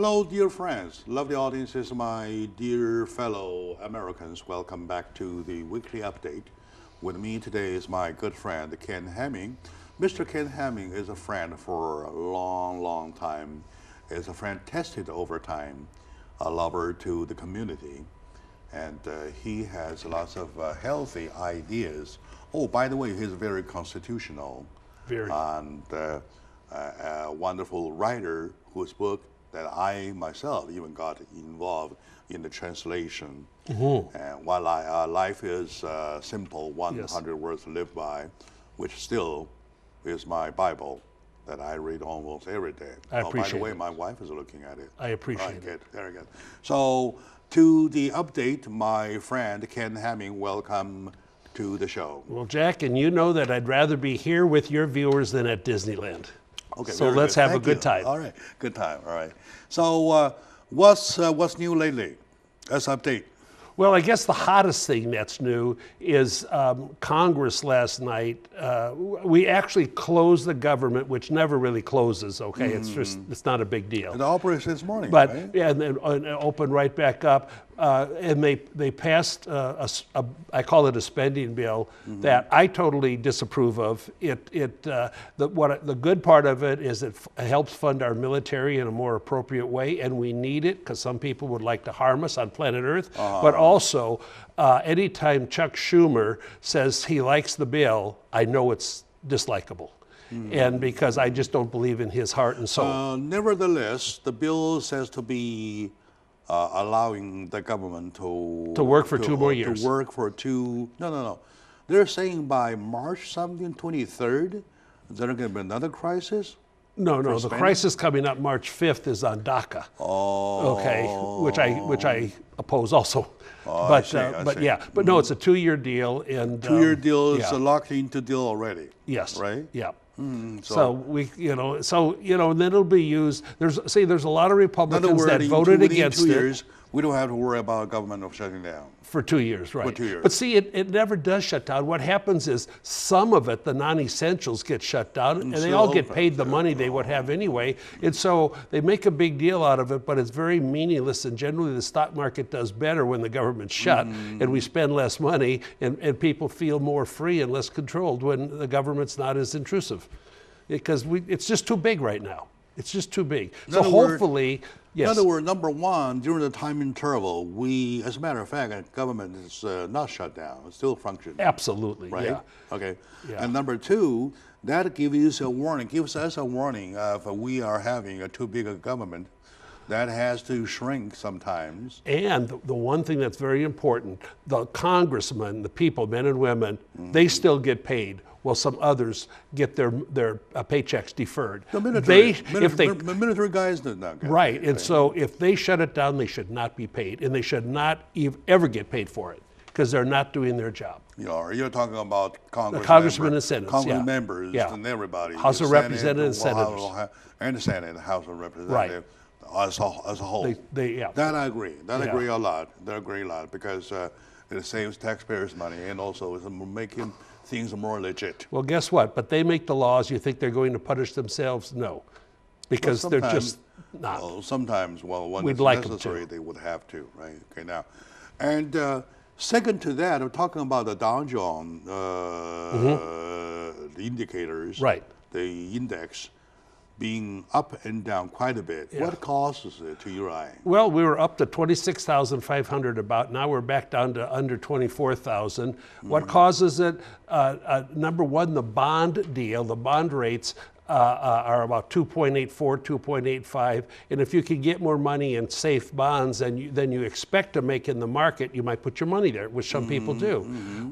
Hello, dear friends, lovely audiences, my dear fellow Americans. Welcome back to the weekly update. With me today is my good friend, Ken Hemming. Mr. Ken Hemming is a friend for a long, long time. Is a friend tested over time, a lover to the community. And he has lots of healthy ideas. Oh, by the way, he's very constitutional. Very. And a wonderful writer whose book that I myself even got involved in the translation. Mm-hmm. And while life is simple, 100 words to live by, which still is my Bible that I read almost every day. I appreciate By the way, it. my wife is looking at it. I appreciate Right, it. good, very good. So to the update, my friend Ken Hemming, welcome to the show. Well, Jack, and you know that I'd rather be here with your viewers than at Disneyland. Okay, so very let's good. have Thank a good you. time. All right, good time. All right. So what's new lately? Let's update. Well, I guess the hottest thing that's new is Congress last night. We actually closed the government, which never really closes, okay? It's not a big deal. It operates this morning, But, right? yeah, and then opened right back up. And they passed, I call it a spending bill that I totally disapprove of. The good part of it is it helps fund our military in a more appropriate way, and we need it because some people would like to harm us on planet Earth. But also, anytime Chuck Schumer says he likes the bill, I know it's dislikable. And because I just don't believe in his heart and soul. Nevertheless, the bill says to be allowing the government to work for 2 more years. To work for no. They're saying by March 23rd, there's going to be another crisis? No, the crisis coming up March 5th is on DACA. Oh. Okay, which I oppose also. I see. Yeah, but no, it's a 2-year deal and 2-year deal is yeah. a locked into deal already. Yes. Right? Yeah. So we, and then it'll be used. There's a lot of Republicans that voted within against 2 it. years, we don't have to worry about government of shutting down. For 2 years, right. For 2 years. But see, it never does shut down. What happens is some of it, the non-essentials, get shut down, and they all get paid the money they would have anyway. And so they make a big deal out of it, but it's very meaningless. And generally, the stock market does better when the government's shut, and we spend less money, and people feel more free and less controlled when the government's not as intrusive. Because it's just too big right now. It's just too big. So hopefully. Yes. In other words, number one, during the time interval, as a matter of fact, the government is not shut down; it's still functioning. Absolutely, right? Yeah. Okay. Yeah. And number two, that gives us a warning if we are having a too big a government that has to shrink sometimes. And the one thing that's very important, the congressmen, the people, men and women, they still get paid. Well, some others get their paychecks deferred. The military guys did not get right, paid, and so if they shut it down, they should not be paid, and they should not ever get paid for it because they're not doing their job. You're talking about congressmen and senators, Congress members and everybody. House of Representatives and senators. And the Senate, House of Representatives. As a whole. That I agree. That I agree a lot. That I agree a lot because it saves taxpayers' money and also is making things more legit. Well, guess what? But they make the laws. You think they're going to punish themselves? No, because they're just not. Well, sometimes, when We'd it's necessary, necessary, they would have to, right? Okay, now. And second to that, I'm talking about the Dow Jones, the indicators, right? The index being up and down quite a bit. Yeah. What causes it to your eye? Well, we were up to 26,500 about. Now we're back down to under 24,000. What causes it? Number one, the bond deal, the bond rates are about 2.84, 2.85. And if you can get more money in safe bonds than you expect to make in the market, you might put your money there, which some people do.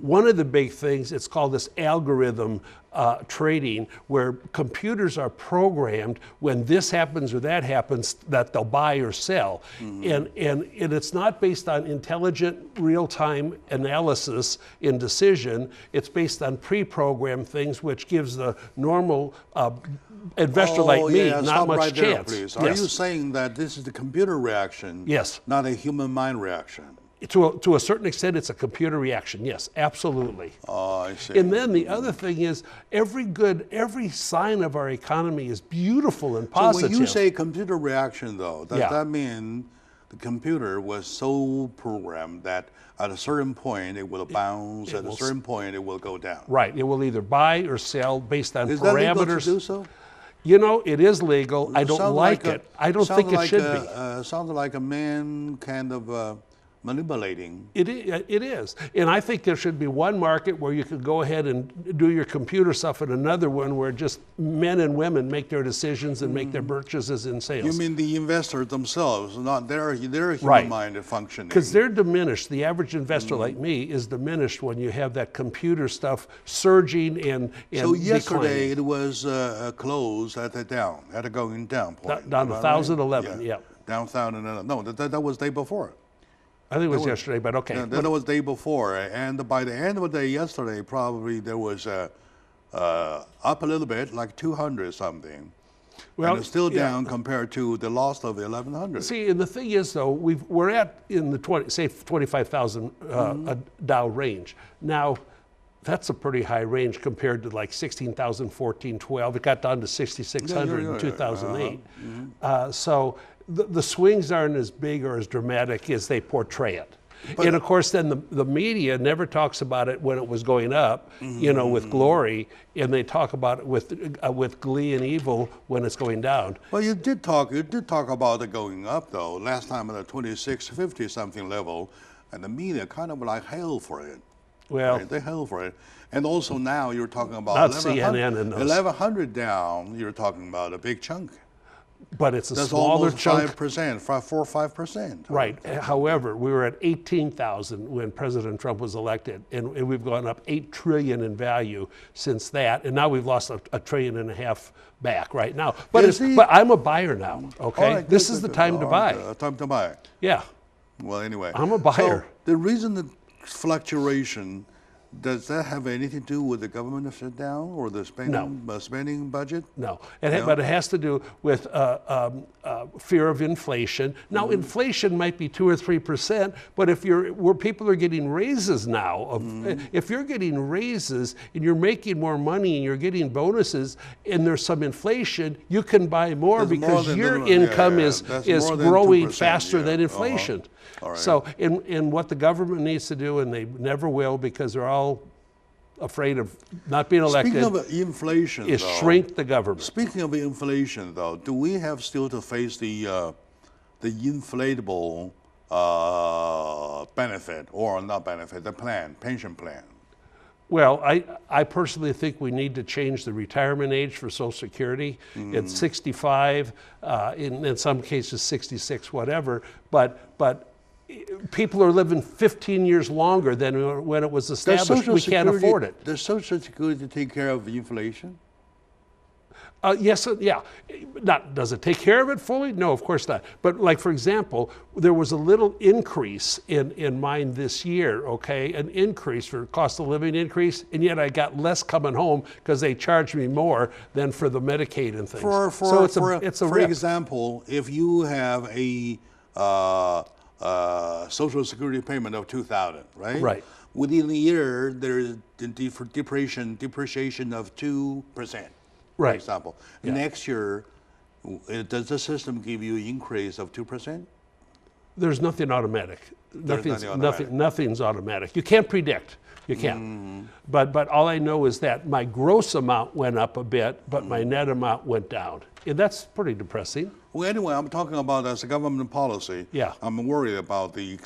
One of the big things, it's called this algorithm trading, where computers are programmed when this happens or that happens that they'll buy or sell. And it's not based on intelligent real-time analysis in decision. It's based on pre-programmed things, which gives the normal investor like me not much chance. Are you saying that this is the computer reaction, yes, not a human mind reaction? To a certain extent, it's a computer reaction. Yes, absolutely. Oh, I see. And then the other thing is, every sign of our economy is beautiful and So positive. when you say computer reaction, though, does Yeah. that mean the computer was so programmed that at a certain point it will bounce, at a certain point it will go down? Right. It will either buy or sell based on Is that legal to parameters. do so? You know, it is legal. I don't Sounds like a- it. I don't sounds think it like should a- be. Sounds like a man kind of manipulating. It is. And I think there should be one market where you could go ahead and do your computer stuff, and another one where just men and women make their decisions and make their purchases and sales. You mean the investors themselves, not their human Right. mind functioning? Because they're diminished. The average investor like me is diminished when you have that computer stuff surging and So yesterday declining. it was closed at a going down point. Down to Am I right? 1,011, yeah. Down 1,011. No, that was the day before. I think it was yesterday, but okay. Yeah, that was the day before, and by the end of the day yesterday, probably there was up a little bit, like 200 something. Well, and it's still yeah. down compared to the loss of 1,100. See, and the thing is, though, we're at in the 25,000 a Dow range. Now, that's a pretty high range compared to like 16,000, 14, 12. It got down to 6,600 in 2008. So the swings aren't as big or as dramatic as they portray it. And of course, then the media never talks about it when it was going up, you know, with glory, and they talk about it with glee and evil when it's going down. Well, you did talk about it going up though. Last time at the 2650 something level, and the media kind of like hailed for it. Well, Right, they hailed for it. And also now you're talking about Not CNN and those. 1,100 down. You're talking about a big chunk. but it's a That's smaller almost chunk. 5%, 4 or 5%. Right. However, we were at 18,000 when President Trump was elected, and we've gone up 8 trillion in value since that, and now we've lost a trillion and a half back right now. But but I'm a buyer now. Okay, All right, this good, is good, the good. time to All buy. right, time to buy. Yeah. Well, anyway. I'm a buyer. So the reason the fluctuation, does that have anything to do with the government shutdown or the spending budget? No, but it has to do with fear of inflation. Now, inflation might be 2 or 3%, but where people are getting raises now, if you're getting raises and you're making more money and you're getting bonuses and there's some inflation, you can buy more That's because more than your the- income That's is more than growing 2%, faster yeah. than inflation. All right. So, and what the government needs to do, and they never will because they're all afraid of not being elected, Speaking of inflation, is though, shrink the government. Speaking of inflation, though, do we have still to face the inflatable benefit or not benefit, the pension plan? Well, I personally think we need to change the retirement age for Social Security. It's 65, in some cases 66, whatever. But people are living 15 years longer than when it was established. We can't afford it. Does Social Security take care of inflation? Yes, yeah. Does it take care of it fully? No, of course not. But like, for example, there was a little increase in mine this year, okay? An increase for cost of living increase, and yet I got less coming home because they charged me more than for the Medicaid and things. So it's a for rip. example, if you have a Social Security payment of $2,000, right? Right. Within a year, there is depreciation of 2%. For Right. example, Yeah. next year, does the system give you an increase of 2%? There's nothing automatic. nothing automatic. Nothing's automatic. You can't predict. You can't. But all I know is that my gross amount went up a bit, but my net amount went down. And that's pretty depressing. Well, anyway, I'm talking about as a government policy. Yeah. I'm worried about the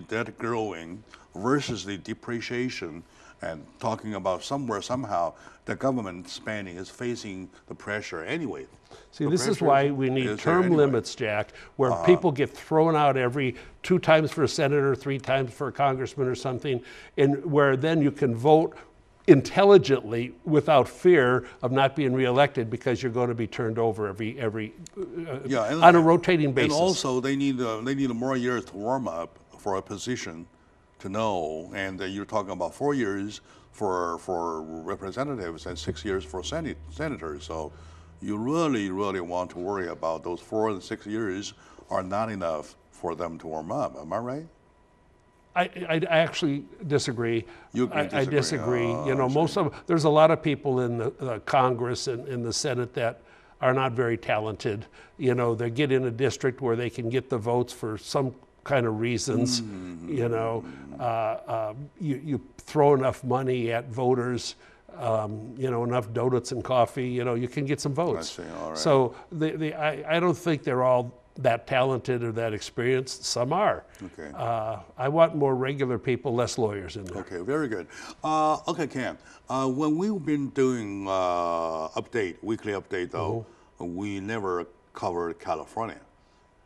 debt growing versus the depreciation, and talking about somehow the government spending is facing the pressure anyway. See, The this is pressure why we need is there term anyway. limits, Jack, where people get thrown out every 2 times for a senator, 3 times for a congressman or something, and where then you can vote intelligently without fear of not being reelected because you're going to be turned over every on a rotating basis. And also, they need more years to warm up for a position to know. And you're talking about 4 years for representatives and 6 years for senators. So you really want to worry about those 4 and 6 years are not enough for them to warm up. Am I right? I actually disagree. You I disagree. Oh, you know, there's a lot of people in the Congress and in the Senate that are not very talented. You know, they get in a district where they can get the votes for some kind of reasons. You know, you throw enough money at voters, you know, enough donuts and coffee, you know, you can get some votes. I see. All right. So I don't think they're all that talented or that experienced. Some are. Okay. I want more regular people, less lawyers in there. Okay, very good. Okay, Ken, when we've been doing weekly update though, we never covered California.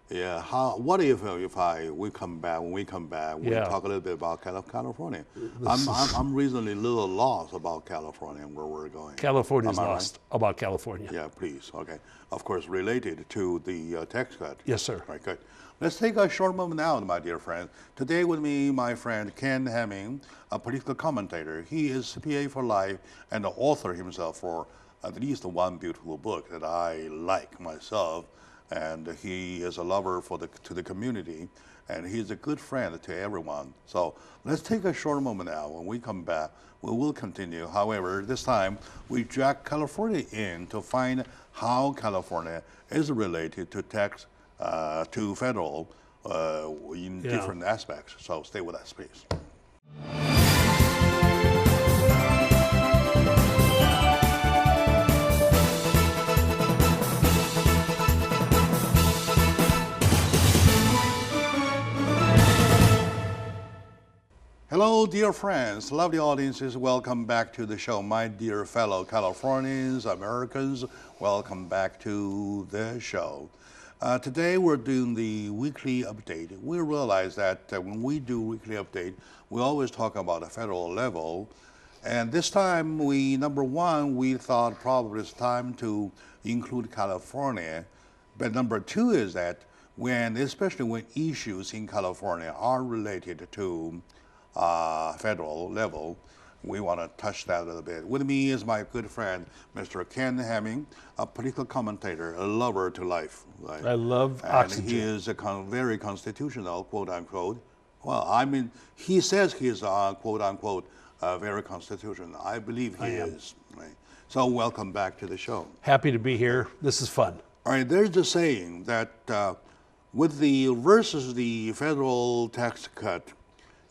Yeah. What if when we come back, we talk a little bit about California? I'm reasonably a little lost about California and where we're going. California's lost about California. Yeah, please. Okay. Of course, related to the tax cut. Yes, sir. Right, good. Let's take a short moment now, my dear friend. Today with me, my friend Ken Hemming, a political commentator. He is CPA for life and the author himself for at least one beautiful book that I like myself. And he is a lover to the community, and he's a good friend to everyone. So let's take a short moment now. When we come back, we will continue. However, this time we drag California in to find how California is related to tax, to federal in different aspects. So stay with us, please. Hello, dear friends, lovely audiences. Welcome back to the show. My dear fellow Californians, Americans, welcome back to the show. Today we're doing the weekly update. We realize that when we do weekly update, we always talk about a federal level. And this time, number one, we thought probably it's time to include California. But number two is that especially when issues in California are related to federal level, we want to touch that a little bit. With me is my good friend, Mr. Ken Hemming, a political commentator, a lover to life. Right? I love oxygen. And he is a very constitutional, quote unquote. Well, I mean, he says he is, quote unquote, very constitutional. I believe he is. Right? So welcome back to the show. Happy to be here. This is fun. All right, there's a saying that versus the federal tax cut,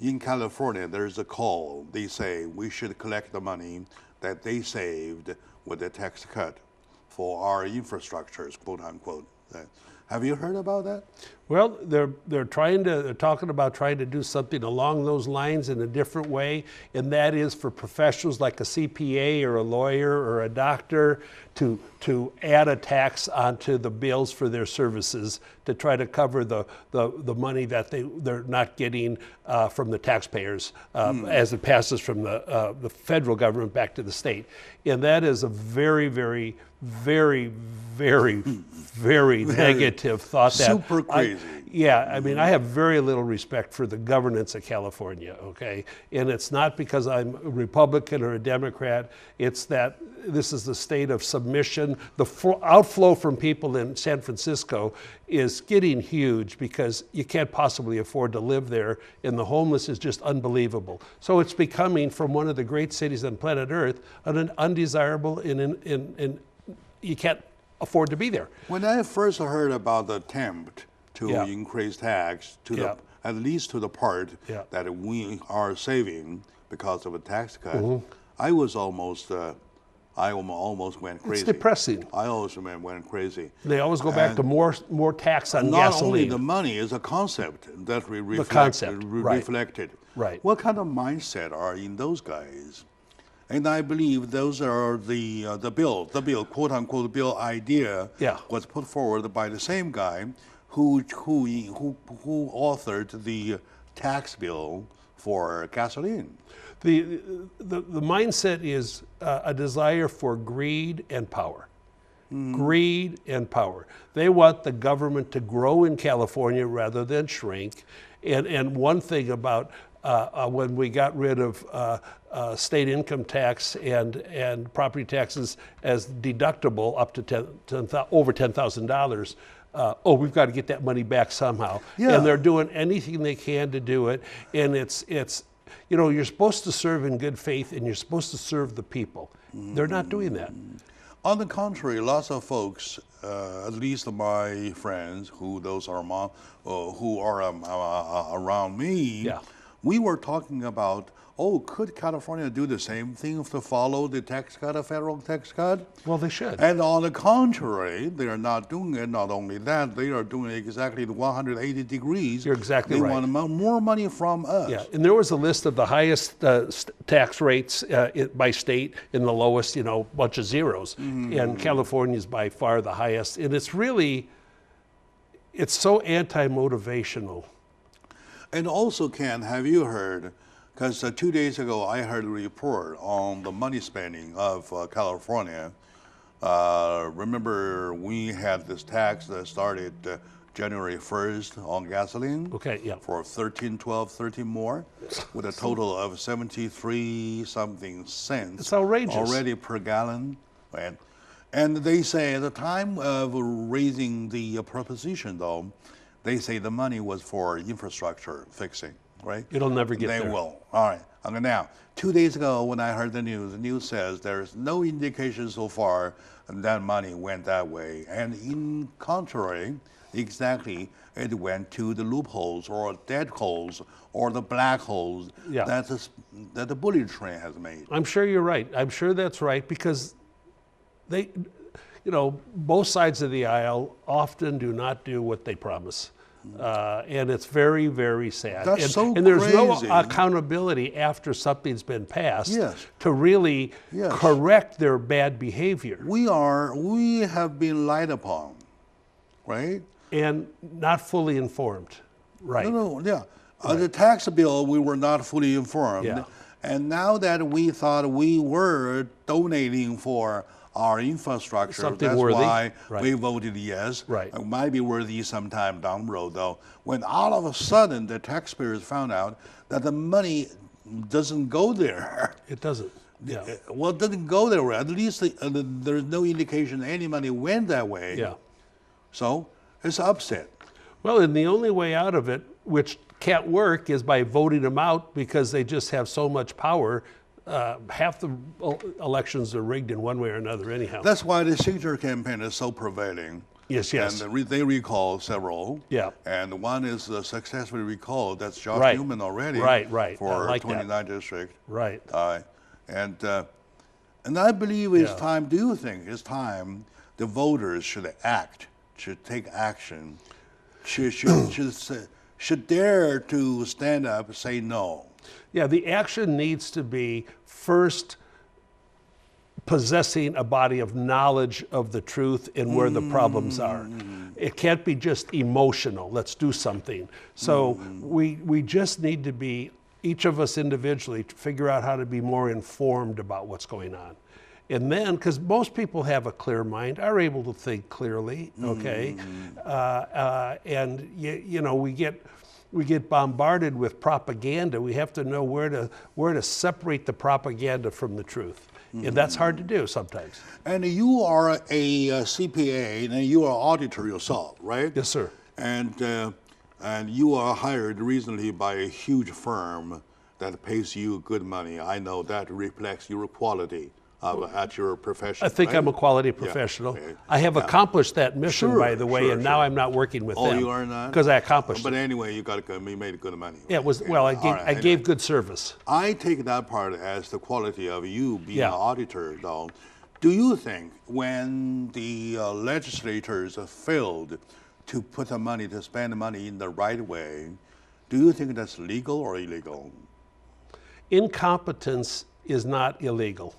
in California, there's a call. They say we should collect the money that they saved with the tax cut for our infrastructures, quote unquote. Have you heard about that? Well, they're talking about trying to do something along those lines in a different way, and that is for professionals like a CPA or a lawyer or a doctor to add a tax onto the bills for their services to try to cover the money that they're not getting from the taxpayers as it passes from the federal government back to the state. And that is a very, very, very, very, very negative thought. Super crazy. I mean, I have very little respect for the governance of California, okay? And it's not because I'm a Republican or a Democrat. It's that this is the state of submission. The outflow from people in San Francisco is getting huge because you can't possibly afford to live there, and the homeless is just unbelievable. So it's becoming, from one of the great cities on planet Earth, an undesirable and you can't afford to be there. When I first heard about the attempt to increase tax to at least to the part that we are saving because of a tax cut, I almost went crazy. It's depressing. I always went crazy. They always go back to more tax on not gasoline. Only the money is a concept that we reflected. Right. What kind of mindset are in those guys? And I believe those are the bill, quote unquote bill idea was put forward by the same guy who authored the tax bill for gasoline. The mindset is a desire for greed and power. Greed and power. They want the government to grow in California rather than shrink. And one thing about when we got rid of state income tax and property taxes as deductible up to over $10,000, oh, we've got to get that money back somehow. Yeah. And they're doing anything they can to do it. And it's you know, you're supposed to serve in good faith and you're supposed to serve the people. They're not doing that. On the contrary, lots of folks, at least my friends, who are around me, Yeah. we were talking about, oh, could California do the same thing to follow the tax cut, a federal tax cut? Well, they should. And on the contrary, they are not doing it. Not only that, they are doing it exactly the 180 degrees. You're exactly right. They want more money from us. Yeah, and there was a list of the highest tax rates by state and the lowest, you know, bunch of zeros. And California is by far the highest. And it's really, it's so anti-motivational. And also, Ken, have you heard, because 2 days ago I heard a report on the money spending of California. Remember, we had this tax that started January 1st on gasoline. Okay, yeah. For 13 more, with a total of 73 something cents. It's outrageous. Already per gallon, right? And they say at the time of raising the proposition, though, they say the money was for infrastructure fixing, right? It'll never get there. They will. All right. Okay, now, 2 days ago when I heard the news says there's no indication so far that money went that way. And in contrary, exactly, it went to the loopholes or dead holes or the black holes that the bullet train has made. I'm sure you're right. I'm sure that's right because they, you know, both sides of the aisle often do not do what they promise. And it's very, very sad. That's so and there's no crazy. accountability after something's been passed Yes. to really Yes. correct their bad behavior. We have been lied upon, right? And not fully informed. Right. No, yeah. The tax bill, we were not fully informed. Yeah. And now that we thought we were donating for our infrastructure, Something that's worthy. why Right. we voted yes. Right. It might be worthy sometime down the road, though. When all of a sudden the taxpayers found out that the money doesn't go there. It doesn't. Yeah. Well, it doesn't go there. At least there's no indication any money went that way. Yeah. So it's upset. Well, and the only way out of it, which can't work, is by voting them out because they just have so much power. Half the elections are rigged in one way or another anyhow. That's why the signature campaign is so prevailing. Yes, yes. And they recall several. Yeah. And one is successfully recalled. That's Josh Right. Newman already. Right, right. I For like that. 29th district. Right. And I believe it's Yeah. time. Do you think it's time the voters should act, should take action, should dare to stand up and say no? Yeah, the action needs to be first possessing a body of knowledge of the truth and where the problems are. It can't be just emotional, let's do something. So we just need to be, each of us individually, to figure out how to be more informed about what's going on. And then, because most people have a clear mind, are able to think clearly, okay? And you know, we get bombarded with propaganda. We have to know where to separate the propaganda from the truth. And that's hard to do sometimes. And you are a CPA, and you are an auditor yourself, right? Yes, sir. And you are hired recently by a huge firm that pays you good money. I know that reflects your quality at your profession. I think right? I'm a quality professional. Okay. I have accomplished that mission, Sure, by the way, sure, and now sure. I'm not working with Oh, them. you are not? Because I accomplished But it. anyway, you made good money. Yeah, it was, well, I gave good service. I take that part as the quality of you being Yeah. an auditor, though. Do you think when the legislators failed to put the money, to spend the money in the right way, do you think that's legal or illegal? Incompetence is not illegal.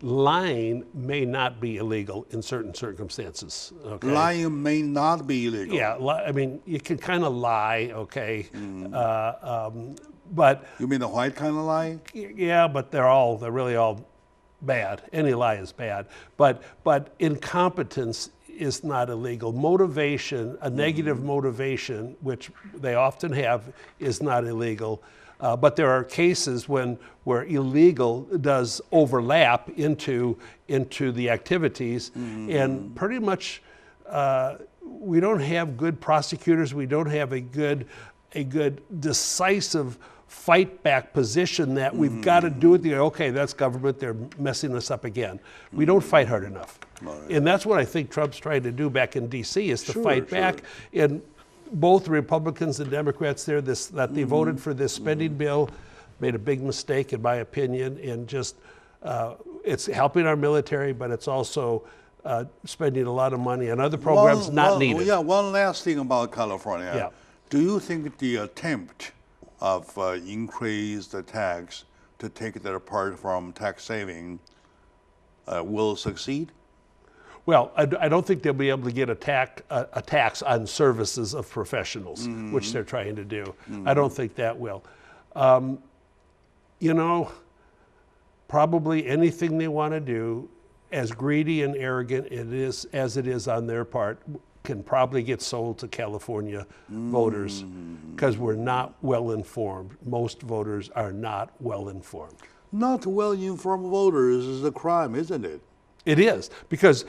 Lying may not be illegal in certain circumstances. Okay? Lying may not be illegal. Yeah, I mean, you can kind of lie, okay? But You mean the white kind of lie? yeah, but they're really all bad. Any lie is bad. But incompetence is not illegal. Motivation, a negative motivation, which they often have, is not illegal. But there are cases where illegal does overlap into the activities, and pretty much we don't have good prosecutors. We don't have a good decisive fight back position that we've got to do it. Okay, that's government. They're messing us up again. We don't fight hard enough. Right. And that's what I think Trump's trying to do back in D.C. is to fight back. And both Republicans and Democrats there, that they voted for this spending bill, made a big mistake in my opinion. And just it's helping our military, but it's also spending a lot of money on other programs not needed. Yeah, one last thing about California. Yeah. Do you think the attempt of increase the tax to take that apart from tax saving will succeed? Well, I don't think they'll be able to get a tax on services of professionals, which they're trying to do. I don't think that will. You know, probably anything they want to do, as greedy and arrogant as it is on their part, can probably get sold to California voters because we're not well informed. Most voters are not well informed. Not well informed voters is a crime, isn't it? It is, because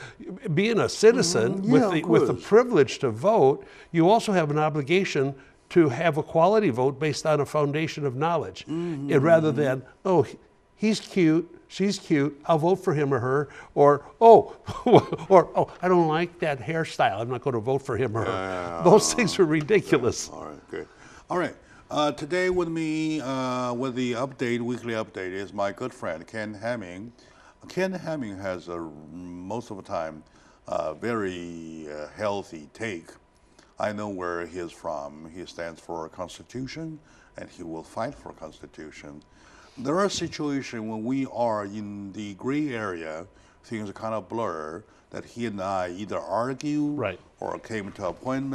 being a citizen with the privilege to vote, you also have an obligation to have a quality vote based on a foundation of knowledge. And rather than, oh, he's cute, she's cute, I'll vote for him or her, or I don't like that hairstyle, I'm not going to vote for him or her. Those things are ridiculous. All right, good. All right, today with me, with the weekly update, is my good friend, Ken Hemming. Ken Hemming has, most of the time, a very healthy take. I know where he is from. He stands for a Constitution, and he will fight for a Constitution. There are situations when we are in the gray area, things are kind of blur, that he and I either argue or came to an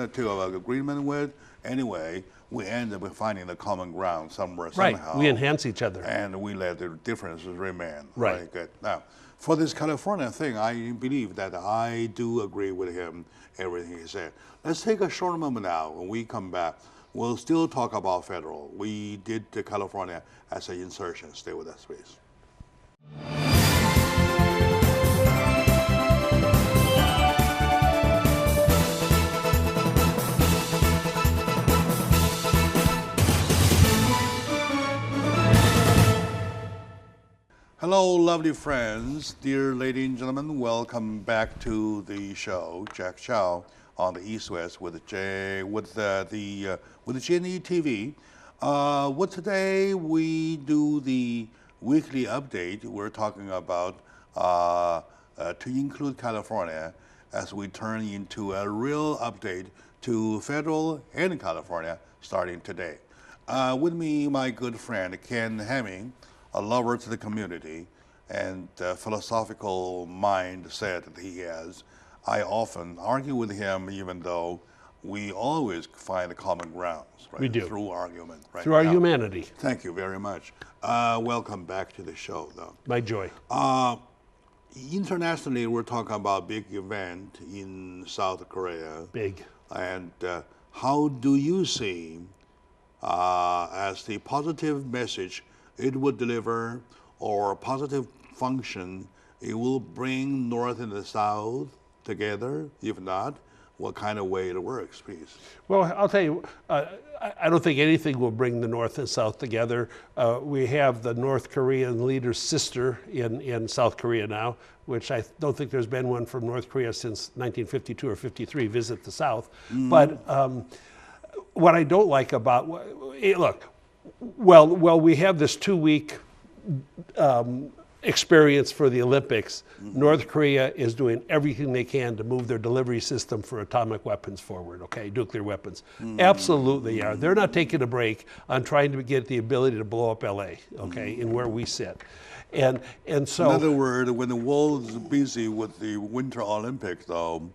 agreement with. Anyway, we end up finding a common ground somewhere, somehow. We enhance each other. And we let the differences remain. Right. Good. Now, for this California thing, I believe that I do agree with him, everything he said. Let's take a short moment now. When we come back, we'll still talk about federal. We did California as an insertion. Stay with us, please. Hello, lovely friends, dear ladies and gentlemen. Welcome back to the show, Jack Chow on the East West with GNE TV. Today we do the weekly update. We're talking about to include California as we turn into a real update to federal and California starting today. With me, my good friend Ken Hemming, a lover to the community and philosophical mindset that he has. I often argue with him, even though we always find common grounds. Right? We do. Through argument. Right? Through our humanity. Thank you very much. Welcome back to the show, though. My joy. Internationally, we're talking about a big event in South Korea. Big. And how do you see as the positive message it would deliver, or a positive function it will bring North and the South together? If not, what kind of way it works, please? Well, I'll tell you, I don't think anything will bring the North and South together. We have the North Korean leader's sister in South Korea now, which I don't think there's been one from North Korea since 1952 or 53 visit the South. But what I don't like about, look, we have this 2-week experience for the Olympics. North Korea is doing everything they can to move their delivery system for atomic weapons forward, okay, nuclear weapons. Absolutely are. They're not taking a break on trying to get the ability to blow up LA, okay, in where we sit. And so... In other words, when the world is busy with the Winter Olympics, though,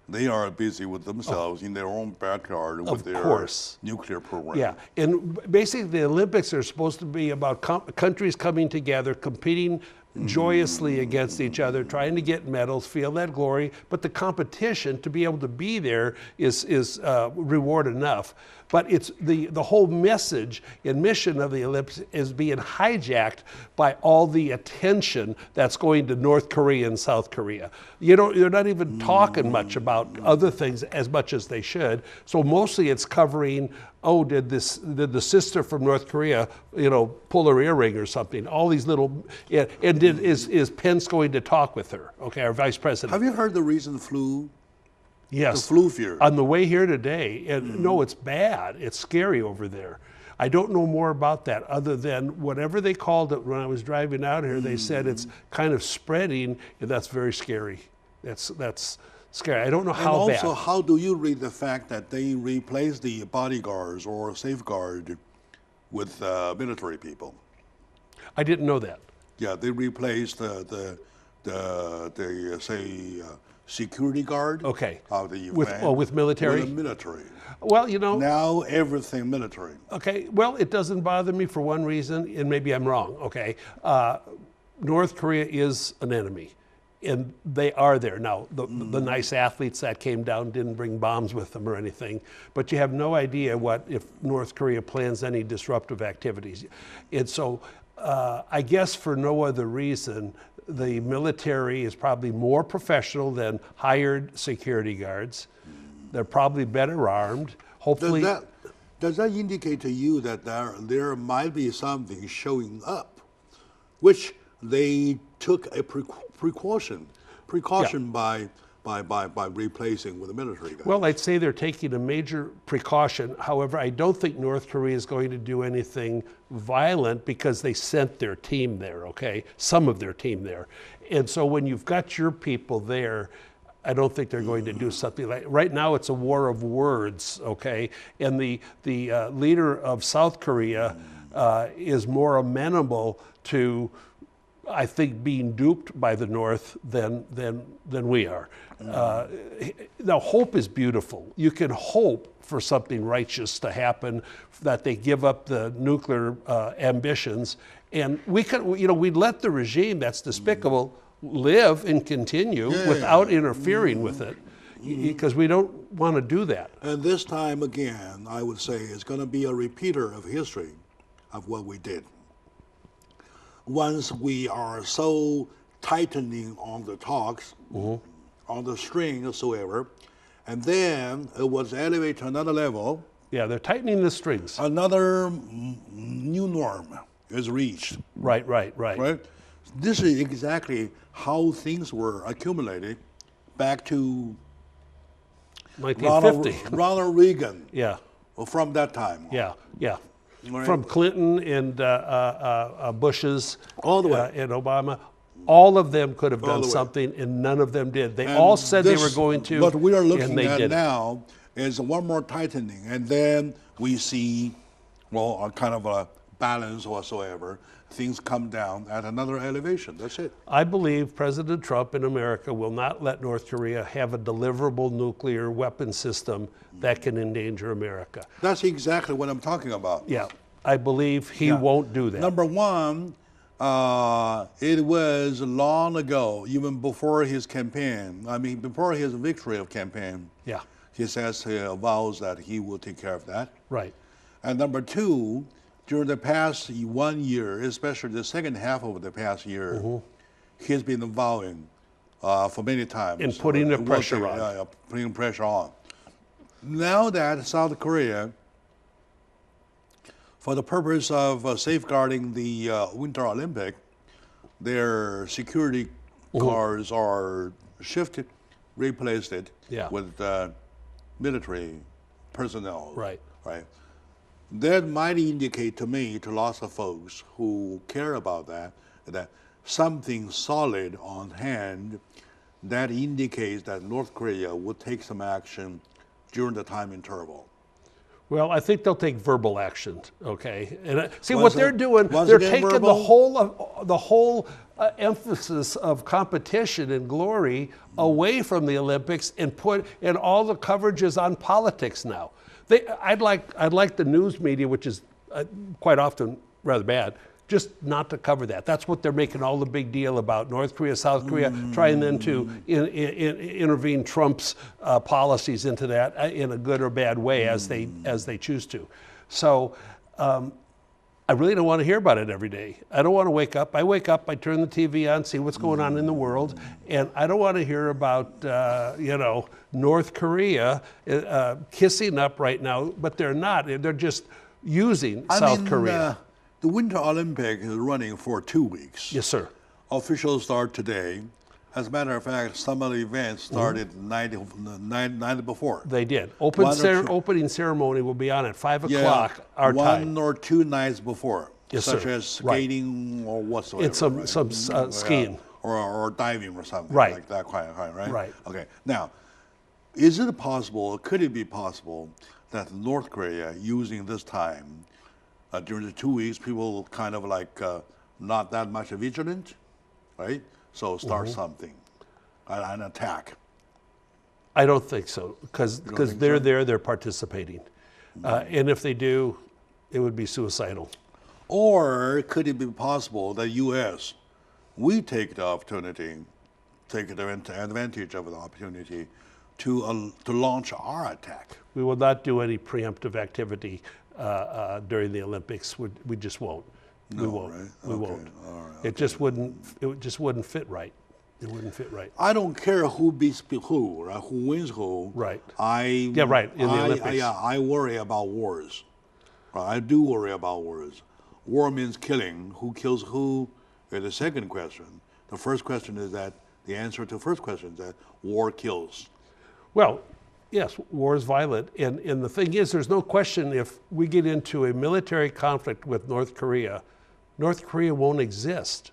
they are busy with themselves in their own backyard with their nuclear program. Yeah, and basically the Olympics are supposed to be about countries coming together, competing joyously against each other, trying to get medals, feel that glory. But the competition, to be able to be there, is reward enough. But it's the whole message and mission of the Olympics is being hijacked by all the attention that's going to North Korea and South Korea. You're not even talking much about other things as much as they should. So mostly it's covering, oh, did the sister from North Korea, pull her earring or something? All these little, is Pence going to talk with her? Okay, our vice president. Have you heard the recent flu? Yes. The flu fear. On the way here today, and no, it's bad. It's scary over there. I don't know more about that other than whatever they called it when I was driving out here. They said it's kind of spreading, and that's very scary. That's scary. I don't know how bad. And also, how do you read the fact that they replaced the bodyguards or safeguard with military people? I didn't know that. Yeah, they replaced the security guard. Okay. Of the with military. With the military. Well, now everything military. Okay. Well, it doesn't bother me for one reason, and maybe I'm wrong. Okay. North Korea is an enemy, and they are there now. The nice athletes that came down didn't bring bombs with them or anything, but you have no idea what if North Korea plans any disruptive activities, and so I guess for no other reason. The military is probably more professional than hired security guards. They're probably better armed. Hopefully, does that indicate to you that there might be something showing up, which they took a precaution by replacing with the military guys? Well, I'd say they're taking a major precaution. However, I don't think North Korea is going to do anything violent because they sent their team there, okay? Some of their team there. And so when you've got your people there, I don't think they're going to do something like, right now it's a war of words, okay? And the leader of South Korea is more amenable to, I think, being duped by the North than we are. Now, hope is beautiful. You can hope for something righteous to happen, that they give up the nuclear ambitions, and we'd let the regime that's despicable live and continue without interfering with it, because we don't want to do that. And this time again, I would say it's going to be a repeater of history of what we did. Once we are so tightening on the talks, on the string whatsoever, and then it was elevated to another level. Yeah, they're tightening the strings. Another new norm is reached. Right. This is exactly how things were accumulated back to 1950. Ronald Reagan. Yeah. From that time. Yeah. Right. From Clinton and Bush's all the way. and Obama, all of them could have done something, and none of them did. They all said they were going to, what we are looking at didn't. now is one more tightening, and then we see, a kind of a balance whatsoever. Things come down at another elevation. That's it. I believe President Trump in America will not let North Korea have a deliverable nuclear weapon system that can endanger America. That's exactly what I'm talking about. Yeah, I believe he won't do that. Number one, it was long ago, even before his campaign, before his victory of campaign, he says, he vows that he will take care of that. Right. And number two, during the past 1 year, especially the second half of the past year, he's been vowing for many times. And putting the pressure on. Putting pressure on. Now that South Korea, for the purpose of safeguarding the Winter Olympic, their security cars are shifted, replaced it with military personnel. Right. That might indicate to me, to lots of folks who care about that something solid on hand that indicates that North Korea would take some action during the time interval. Well, I think they'll take verbal action, okay? And see what they're doing, they're taking verbal? the whole emphasis of competition and glory away from the Olympics and all the coverage is on politics now. I'd like the news media, which is quite often rather bad, just not to cover that. That's what they're making all the big deal about. North Korea, South Korea, trying then to intervene Trump's policies into that in a good or bad way as they choose to. So I really don't want to hear about it every day. I don't want to wake up. I wake up, I turn the TV on, see what's going on in the world, and I don't want to hear about North Korea kissing up right now, but they're not. They're just using South Korea. The Winter Olympic is running for 2 weeks. Yes, sir. Officials start today. As a matter of fact, some of the events started the night before. They did. Opening ceremony will be on at 5 o'clock our time. 1 or 2 nights before. Yes, such sir. as skating or whatsoever. It's some skiing. Or diving or something Right. like that kind, right? Right. Okay. Now, is it possible, could it be possible that North Korea using this time during the 2 weeks, people kind of like not that much vigilant, right? So start something, an attack. I don't think so, because they're there, they're participating. And if they do, it would be suicidal. Or could it be possible that U.S., we take the opportunity, take advantage of the opportunity to launch our attack? We will not do any preemptive activity during the Olympics. We just won't. We won't. Right? We Okay. won't. All right. It just wouldn't. It just wouldn't fit right. It wouldn't fit right. I don't care who beats who, right? Who wins who. Right. In the Olympics. I worry about wars. Right? I do worry about wars. War means killing. Who kills who is the second question. The first question is that the answer to the first question is that war kills. Well, yes, war is violent. And the thing is, there's no question if we get into a military conflict with North Korea won't exist.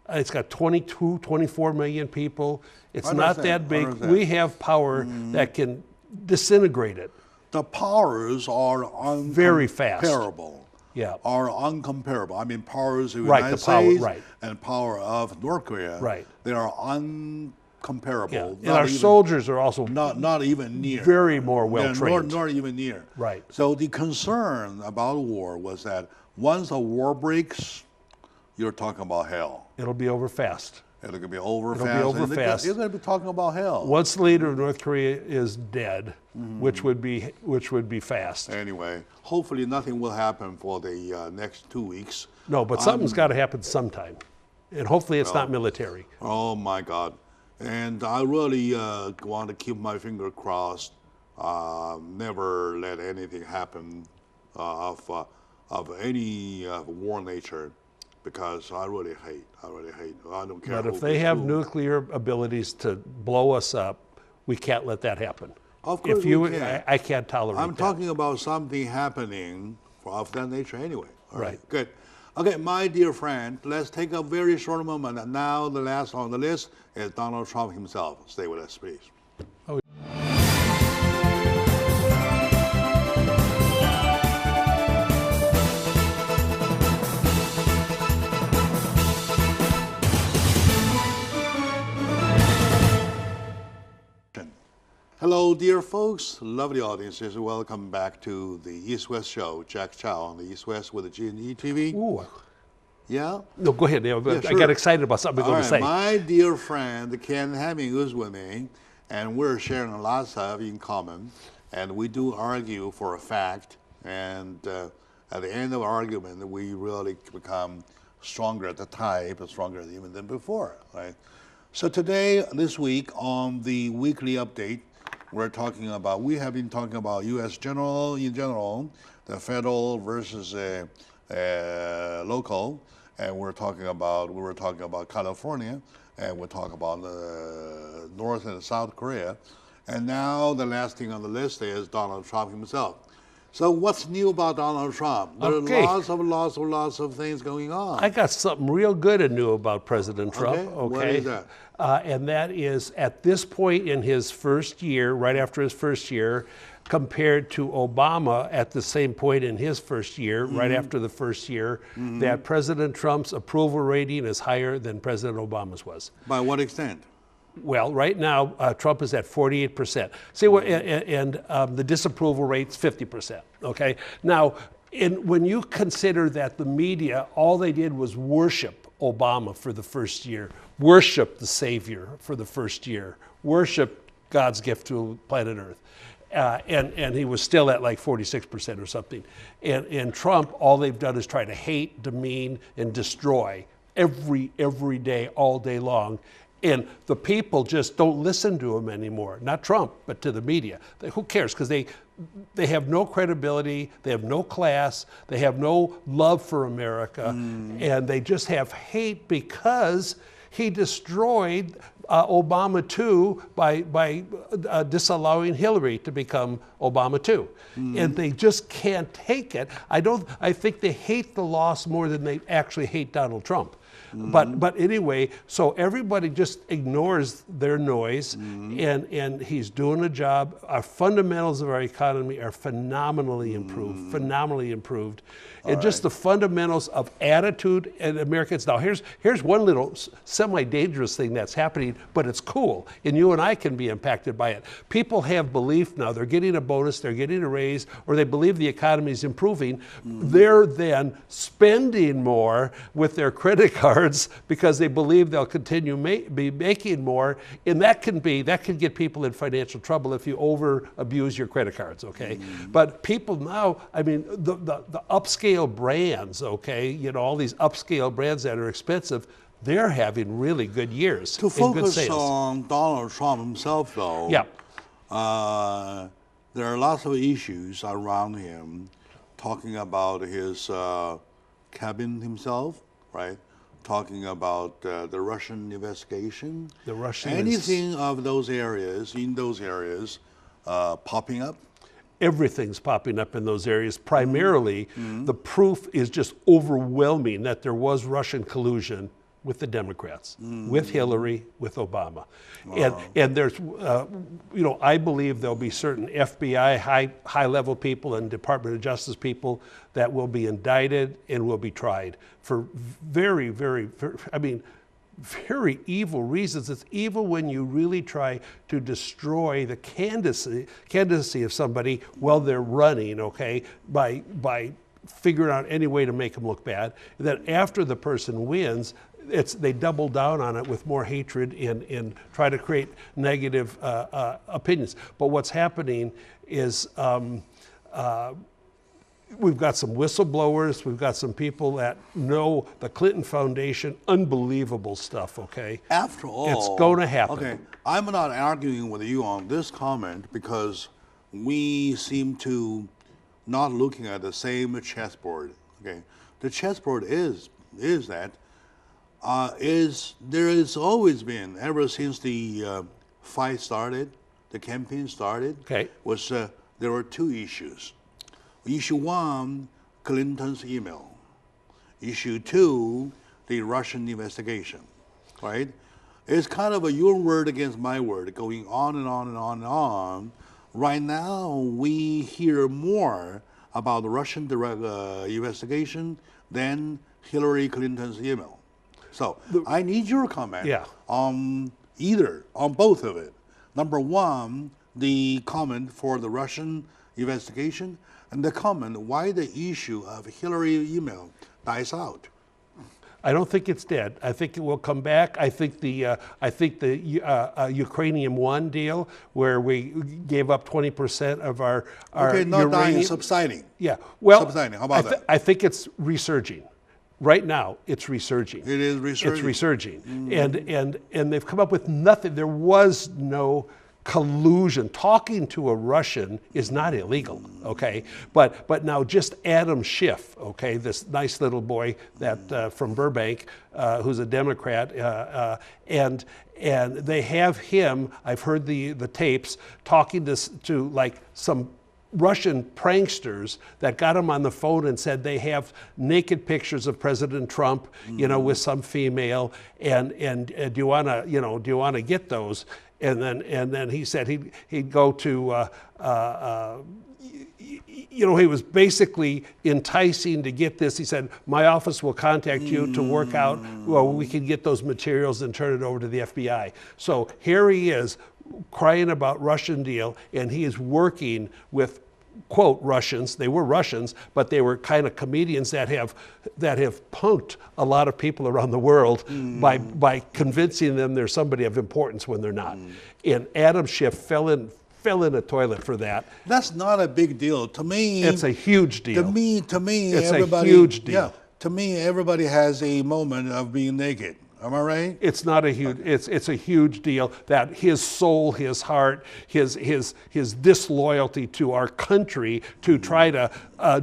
It's got 22, 24 million people. It's not that big. We have power that can disintegrate it. The powers are very fast. Uncomparable. Yeah. Are uncomparable. I mean, powers of the United States and power of North Korea. Right. They are uncomparable. Yeah. And our soldiers are also not even near. Very more well trained. Not even near. Right. So the concern about war was that once a war breaks, you're talking about hell. It'll be over fast. It'll be over fast. It'll be over fast. You're going to be talking about hell. Once the leader of North Korea is dead, which would be fast. Anyway, hopefully nothing will happen for the next 2 weeks. No, but something's got to happen sometime, and hopefully it's not military. Oh my God! And I really want to keep my finger crossed. Never let anything happen of any war nature. Because I really hate. I don't care. But if they have nuclear abilities to blow us up, we can't let that happen. Of course we can. I can't tolerate that. I'm talking about something happening of that nature anyway. All right. Good. Okay, my dear friend, let's take a very short moment. And now the last on the list is Donald Trump himself. Stay with us, please. Oh. Hello, dear folks, lovely audiences. Welcome back to the East West Show. Jack Chow on the East West with the G&E TV. Ooh. Yeah? No, go ahead. Yeah, sure. I got excited about something I'm going to say. My dear friend, Ken Hemming, is with me, and we're sharing lots of in common. And we do argue for a fact, and at the end of our argument, we really become stronger at the type, and stronger even than before, right? So today, this week, on the weekly update, we have been talking about U.S. in general, the federal versus local, and we were talking about California, and we're talking about North and South Korea, and now the last thing on the list is Donald Trump himself. So what's new about Donald Trump? There are lots of things going on. I got something real good and new about President Trump. Okay. What is that? And that is at this point in his first year, right after his first year, compared to Obama at the same point in his first year, right after the first year, that President Trump's approval rating is higher than President Obama's was. By what extent? Well, right now, Trump is at 48%. See, and the disapproval rate's 50%, okay? Now, And when you consider that the media, all they did was worship Obama for the first year, worship the savior for the first year, worship God's gift to planet Earth. And he was still at like 46% or something. And Trump, all they've done is try to hate, demean, and destroy every day, all day long. And the people just don't listen to him anymore. Not Trump, but to the media. Who cares? Because they have no credibility, they have no class, they have no love for America, and they just have hate because he destroyed Obama too by disallowing Hillary to become Obama too. And they just can't take it. I think they hate the loss more than they actually hate Donald Trump. But anyway, so everybody just ignores their noise, and he's doing a job. Our fundamentals of our economy are phenomenally improved, and just the fundamentals of attitude in Americans. Now, here's one little semi-dangerous thing that's happening, but it's cool, and you and I can be impacted by it. People have belief now. They're getting a bonus, they're getting a raise, or they believe the economy is improving. They're then spending more with their credit cards because they believe they'll continue be making more, and that can get people in financial trouble if you abuse your credit cards, okay? But people now, I mean, the upscale brands, okay, you know, all these upscale brands that are expensive, they're having really good years. To focus on Donald Trump himself, though, yeah, there are lots of issues around him, talking about his cabin himself, right? Talking about the Russian investigation. The Russian anything of those areas, in those areas, popping up? Everything's popping up in those areas. Primarily, the proof is just overwhelming that there was Russian collusion with the Democrats, with Hillary, with Obama. Wow. And there's, you know, I believe there'll be certain FBI high-level people and Department of Justice people that will be indicted and will be tried for very evil reasons. It's evil when you really try to destroy the candidacy of somebody while they're running, okay, by figuring out any way to make them look bad. And then after the person wins, they double down on it with more hatred and try to create negative opinions. But what's happening is we've got some whistleblowers, we've got some people that know the Clinton Foundation, unbelievable stuff, okay? After all, it's going to happen. Okay, I'm not arguing with you on this comment because we seem to not looking at the same chessboard, okay? The chessboard is that there has always been, ever since the fight started, the campaign started, okay, was there were two issues. Issue one, Clinton's email. Issue two, the Russian investigation, right? It's kind of your word against my word, going on and on and on and on. Right now, we hear more about the Russian investigation than Hillary Clinton's email. So I need your comment on both of it. Number one, the comment for the Russian investigation, and the comment why the issue of Hillary email dies out. I don't think it's dead. I think it will come back. I think the Ukrainian One deal, where we gave up 20% of our not uranium, dying, subsiding. Yeah, well, subsiding. How about that? I think it's resurging. Right now, it's resurging. It is resurging. It's resurging, and they've come up with nothing. There was no collusion. Talking to a Russian is not illegal, okay? But now just Adam Schiff, okay, this nice little boy that from Burbank, who's a Democrat, and they have him. I've heard the tapes talking to like some Russian pranksters that got him on the phone and said they have naked pictures of President Trump, you know, with some female, and do you want to get those? And then he said he'd go to he was basically enticing to get this. He said, my office will contact you to work out, well, we can get those materials and turn it over to the FBI. So here he is crying about Russian deal, and he is working with quote Russians. They were Russians, but they were kind of comedians that have punked a lot of people around the world by convincing them they're somebody of importance when they're not. And Adam Schiff fell in a toilet for that. That's not a big deal to me. It's a huge deal. To me, it's everybody. a huge deal. Yeah, to me, everybody has a moment of being naked. Am I right? It's not a huge. It's a huge deal that his soul, his heart, his disloyalty to our country to try to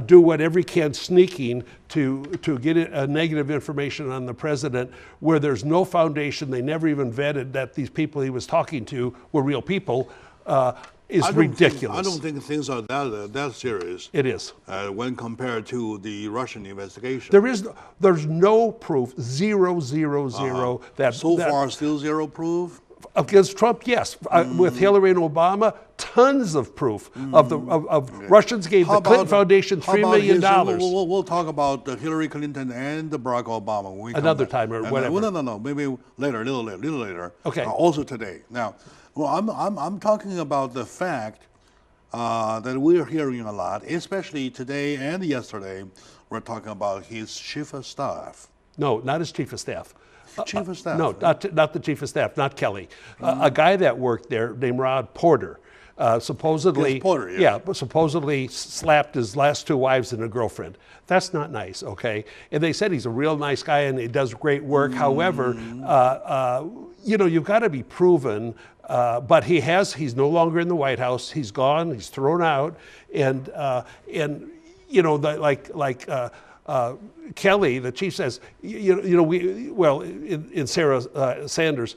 do whatever he can sneaking to get negative information on the president where there's no foundation. They never even vetted that these people he was talking to were real people. Is ridiculous. I don't think things are that serious. It is. When compared to the Russian investigation. There's no proof, zero, that so far still zero proof? Against Trump, yes. With Hillary and Obama, tons of proof of Russians gave the Clinton Foundation $3 million. We'll talk about Hillary Clinton and Barack Obama when we another time or whatever. No. Maybe later, a little later. Okay. Also today. Now, well, I'm talking about the fact that we're hearing a lot, especially today and yesterday. We're talking about his chief of staff. No, not his chief of staff. Chief of staff? No, not the chief of staff, not Kelly. A guy that worked there named Rod Porter. Supposedly, yes, Porter, yeah. But supposedly slapped his last 2 wives and a girlfriend. That's not nice, okay? And they said he's a real nice guy and he does great work. However, you've got to be proven. But he's no longer in the White House. He's gone. He's thrown out, and Kelly, the chief says, in Sarah Sanders,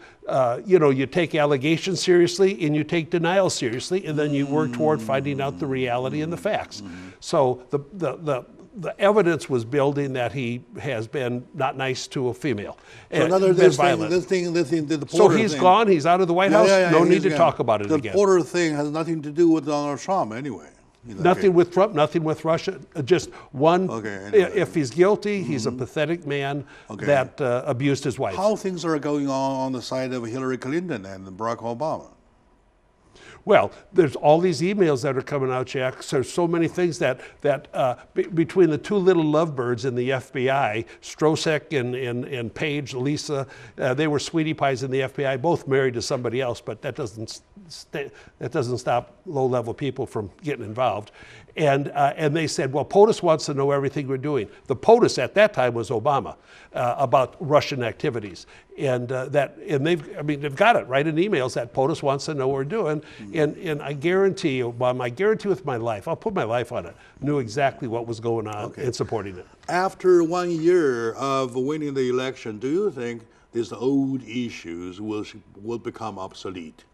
you take allegations seriously and you take denial seriously, and then you work toward finding out the reality and the facts. So the evidence was building that he has been not nice to a female. So been violent. The Porter so he's thing. Gone. He's out of the White House. No need to talk about it again. The Porter thing has nothing to do with Donald Trump anyway. Nothing with Trump, nothing with Russia, just one. Okay, anyway. If he's guilty, he's a pathetic man that abused his wife. How things are going on the side of Hillary Clinton and Barack Obama? Well, there's all these emails that are coming out, Jack. So there's so many things that between the 2 little lovebirds in the FBI, Strosek and Paige, Lisa, they were sweetie pies in the FBI, both married to somebody else, but that doesn't stop low-level people from getting involved. And they said, well, POTUS wants to know everything we're doing. The POTUS at that time was Obama about Russian activities, and they've got it right in emails that POTUS wants to know what we're doing. And I guarantee you, Obama, I guarantee with my life, I'll put my life on it, knew exactly what was going on and supporting it. After 1 year of winning the election, do you think these old issues will become obsolete?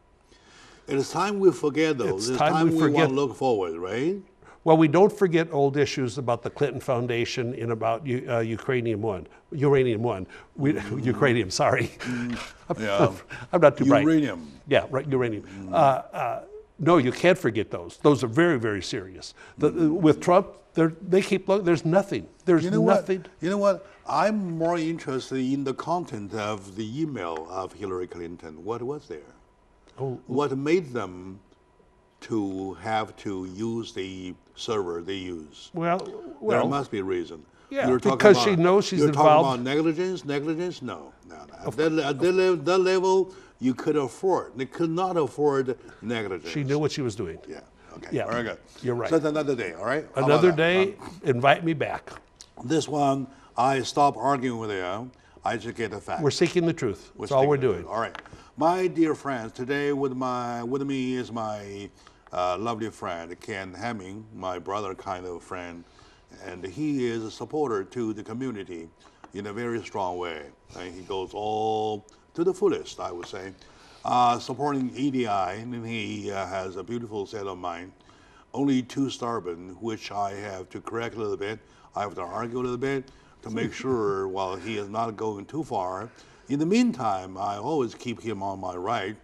It is time we forget those. It's time we want to look forward, right? Well, we don't forget old issues about the Clinton Foundation and about uranium one. Ukrainium, sorry. I'm not too bright. Uranium. Yeah, right, uranium. No, you can't forget those. Those are very, very serious. With Trump, they keep looking. There's nothing. There's nothing. You know what? I'm more interested in the content of the email of Hillary Clinton. What was there? What made them to have to use the server they use? Well, there must be a reason. Yeah, because she knows she's involved. You're talking about negligence? No. At that level, you could afford. They could not afford negligence. She knew what she was doing. Yeah. Okay. Yeah. Very good. You're right. So that's another day. All right. Another day. Invite me back. This one, I stop arguing with you. I just get the facts. We're seeking the truth. That's all we're doing. All right. My dear friends, today with me is my lovely friend, Ken Hemming, my brother kind of friend, and he is a supporter to the community in a very strong way. And he goes all to the fullest, I would say, supporting EDI, and he has a beautiful set of mind, only too stubborn, which I have to correct a little bit. I have to argue a little bit to make sure while he is not going too far. In the meantime, I always keep him on my right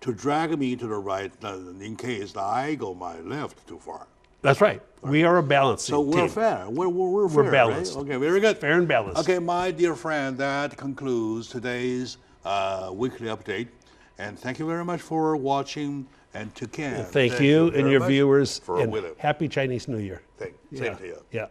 to drag me to the right in case I go my left too far. That's right. We are a balanced team. So we're fair. We're fair, balanced. Right? Okay, very good. Fair and balanced. Okay, my dear friend, that concludes today's weekly update. And thank you very much for watching And to Ken, Thank you and very your much viewers, for and William. happy Chinese New Year. Same to you. Yeah.